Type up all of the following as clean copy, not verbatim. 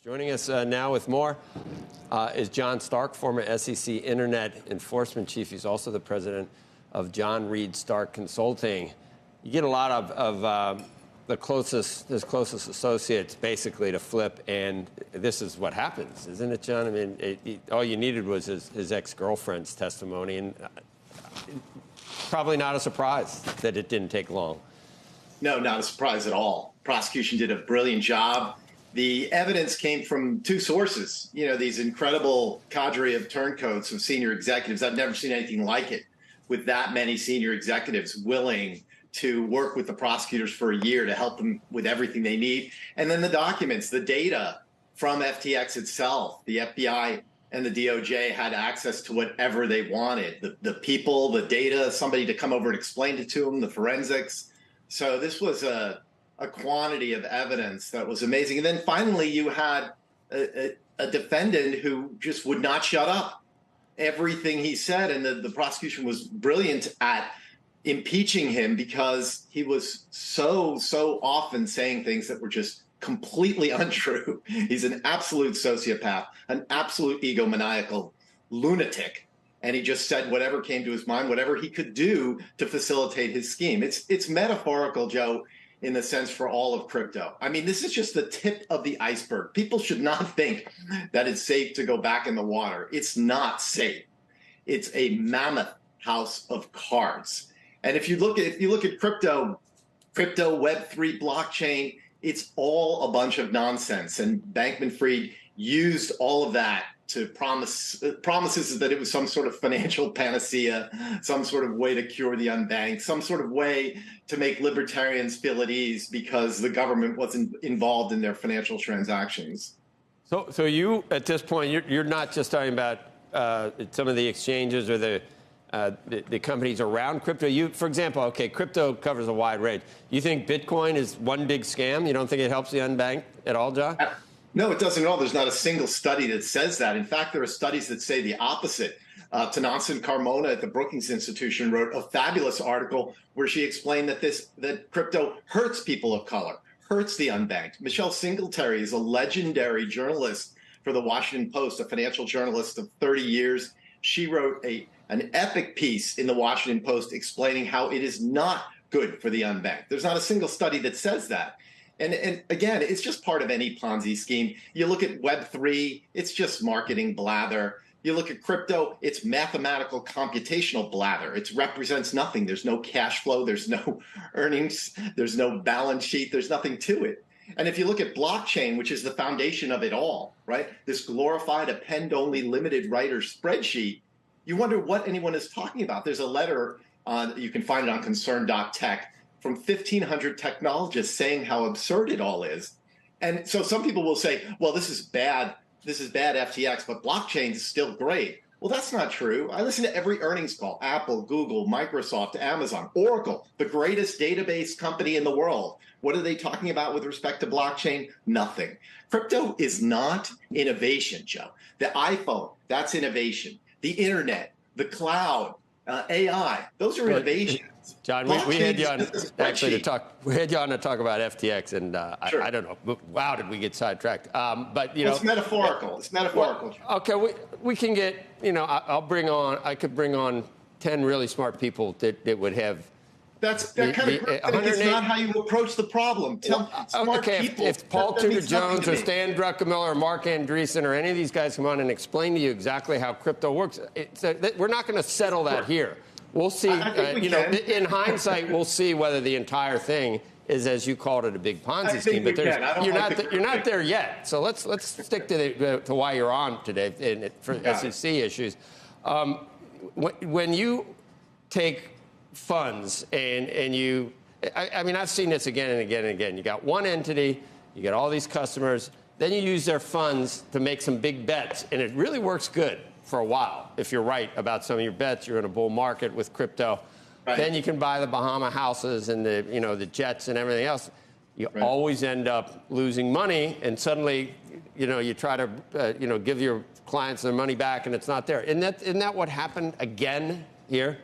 Joining us now with more is John Stark, former SEC Internet Enforcement Chief. He's also the president of John Reed Stark Consulting. You get a lot of his closest associates basically to flip, and this is what happens, isn't it, John? I mean, all you needed was his ex-girlfriend's testimony, and probably not a surprise that it didn't take long. No, not a surprise at all. Prosecution did a brilliant job. The evidence came from two sources. You know, these incredible cadre of turncoats of senior executives. I've never seen anything like it, with that many senior executives willing to work with the prosecutors for a year to help them with everything they need. And then the documents, the data from FTX itself, the FBI and the DOJ had access to whatever they wanted. The people, the data, somebody to come over and explain it to them, the forensics. So this was a quantity of evidence that was amazing. And then finally, you had a defendant who just would not shut up. Everything he said, and the prosecution was brilliant at impeaching him because he was so often saying things that were just completely untrue. He's an absolute sociopath, an absolute egomaniacal lunatic. And he just said whatever came to his mind, whatever he could do to facilitate his scheme. It's metaphorical, Joe, in the sense for all of crypto. I mean, this is just the tip of the iceberg. People should not think that it's safe to go back in the water. It's not safe. It's a mammoth house of cards. And if you look at crypto, Web3, blockchain, it's all a bunch of nonsense. And Bankman-Fried used all of that to promises that it was some sort of financial panacea, some sort of way to cure the unbanked, some sort of way to make libertarians feel at ease because the government wasn't involved in their financial transactions. So you, at this point, you're not just talking about some of the exchanges or the companies around crypto. You, for example, okay, crypto covers a wide range. You think Bitcoin is one big scam? You don't think it helps the unbanked at all, John? No, it doesn't at all. There's not a single study that says that. In fact, there are studies that say the opposite. Tanansin Carmona at the Brookings Institution wrote a fabulous article where she explained that crypto hurts people of color, hurts the unbanked. Michelle Singletary is a legendary journalist for the Washington Post, a financial journalist of 30 years. She wrote an epic piece in the Washington Post explaining how it is not good for the unbanked. There's not a single study that says that. And again, it's just part of any Ponzi scheme. You look at Web3, it's just marketing blather. You look at crypto, it's mathematical computational blather. It represents nothing. There's no cash flow. There's no earnings. There's no balance sheet. There's nothing to it. And if you look at blockchain, which is the foundation of it all, right? This glorified append-only limited writer spreadsheet, you wonder what anyone is talking about. There's a letter, you can find it on concern.tech, from 1,500 technologists saying how absurd it all is. And so some people will say, well, this is bad FTX, but blockchain is still great. Well, that's not true. I listen to every earnings call, Apple, Google, Microsoft, Amazon, Oracle, the greatest database company in the world. What are they talking about with respect to blockchain? Nothing. Crypto is not innovation, Joe. The iPhone, that's innovation. The internet, the cloud, AI, those are innovations. John, we had you on actually to talk. We had you on to talk about FTX, and sure. I don't know. Wow, did we get sidetracked? But it's metaphorical. It's metaphorical. Well, okay, we can get. I could bring on 10 really smart people that would have. That kind of it's not how you approach the problem. If Paul Tudor Jones or Stan Druckenmiller or Mark Andreessen or any of these guys come on and explain to you exactly how crypto works, we're not going to settle that here. We'll see. In hindsight, we'll see whether the entire thing is, as you called it, a big Ponzi scheme. But you're not there yet. So let's stick to why you're on today for SEC issues. When you take funds and you, I mean, I've seen this again and again and again. You got one entity, you got all these customers, then you use their funds to make some big bets, and it really works good for a while. If you're right about some of your bets, you're in a bull market with crypto. Right. Then you can buy the Bahama houses and the jets and everything else. You always end up losing money, and suddenly, you try to, give your clients their money back, and it's not there. Isn't that what happened again here?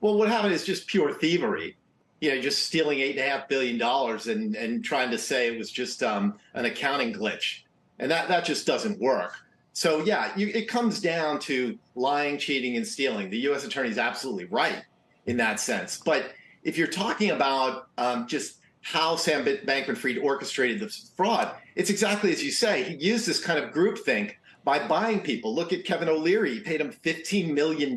Well, what happened is just pure thievery. Just stealing $8.5 billion and trying to say it was just an accounting glitch. And that just doesn't work. So, yeah, it comes down to lying, cheating, and stealing. The U.S. attorney is absolutely right in that sense. But if you're talking about just how Sam Bankman-Fried orchestrated this fraud, it's exactly as you say. He used this kind of groupthink by buying people. Look at Kevin O'Leary. He paid him $15 million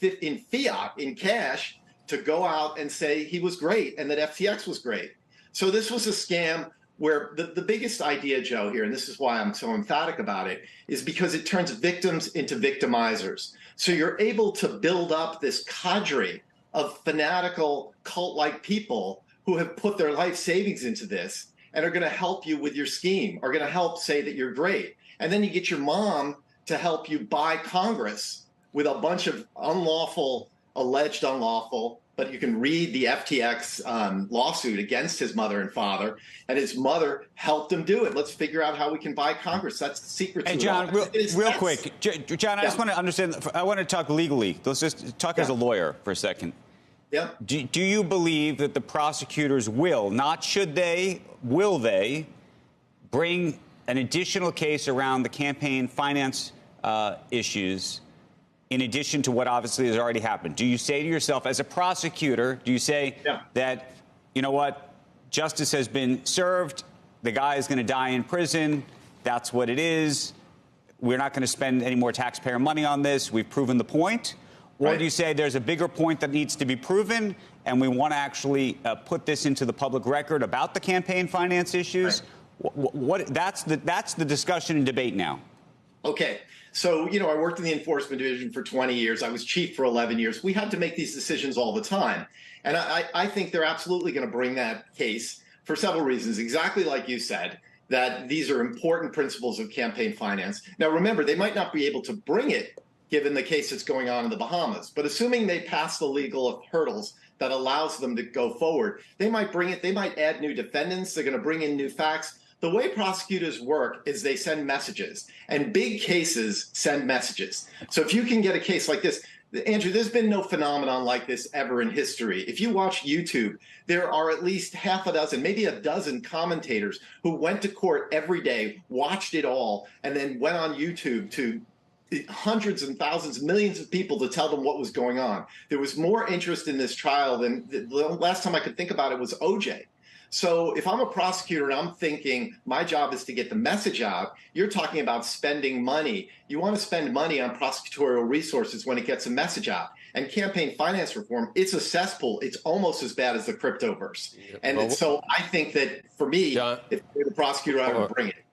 in fiat, in cash, to go out and say he was great and that FTX was great. So this was a scam where the biggest idea, Joe, here, and this is why I'm so emphatic about it, is because it turns victims into victimizers. So you're able to build up this cadre of fanatical cult-like people who have put their life savings into this and are going to help you with your scheme, are going to help say that you're great. And then you get your mom to help you buy Congress with a bunch of alleged unlawful, but you can read the FTX lawsuit against his mother and father, and his mother helped him do it. Let's figure out how we can buy Congress. That's the secret to it. Hey, John, real quick. John, I just want to understand. I want to talk legally. Let's just talk as a lawyer for a second. Yeah. Do you believe that the prosecutors will, not should they, will they, bring an additional case around the campaign finance issues in addition to what obviously has already happened? Do you say to yourself, as a prosecutor, do you say that, you know what, justice has been served, the guy is going to die in prison, that's what it is, we're not going to spend any more taxpayer money on this, we've proven the point? Or do you say there's a bigger point that needs to be proven, and we want to actually put this into the public record about the campaign finance issues? That's the discussion and debate now. Okay. So, I worked in the enforcement division for 20 years. I was chief for 11 years. We had to make these decisions all the time. And I think they're absolutely going to bring that case for several reasons, exactly like you said, that these are important principles of campaign finance. Now, remember, they might not be able to bring it given the case that's going on in the Bahamas. But assuming they pass the legal hurdles that allows them to go forward, they might bring it. They might add new defendants. They're going to bring in new facts. The way prosecutors work is they send messages, and big cases send messages. So if you can get a case like this, Andrew, there's been no phenomenon like this ever in history. If you watch YouTube, there are at least half a dozen, maybe a dozen commentators who went to court every day, watched it all, and then went on YouTube to hundreds and thousands, millions of people to tell them what was going on. There was more interest in this trial than the last time I could think about it was OJ. So if I'm a prosecutor and I'm thinking my job is to get the message out, you're talking about spending money. You want to spend money on prosecutorial resources when it gets a message out. And campaign finance reform, it's a cesspool. It's almost as bad as the cryptoverse. And so I think that for me, if you're the prosecutor, I would bring it.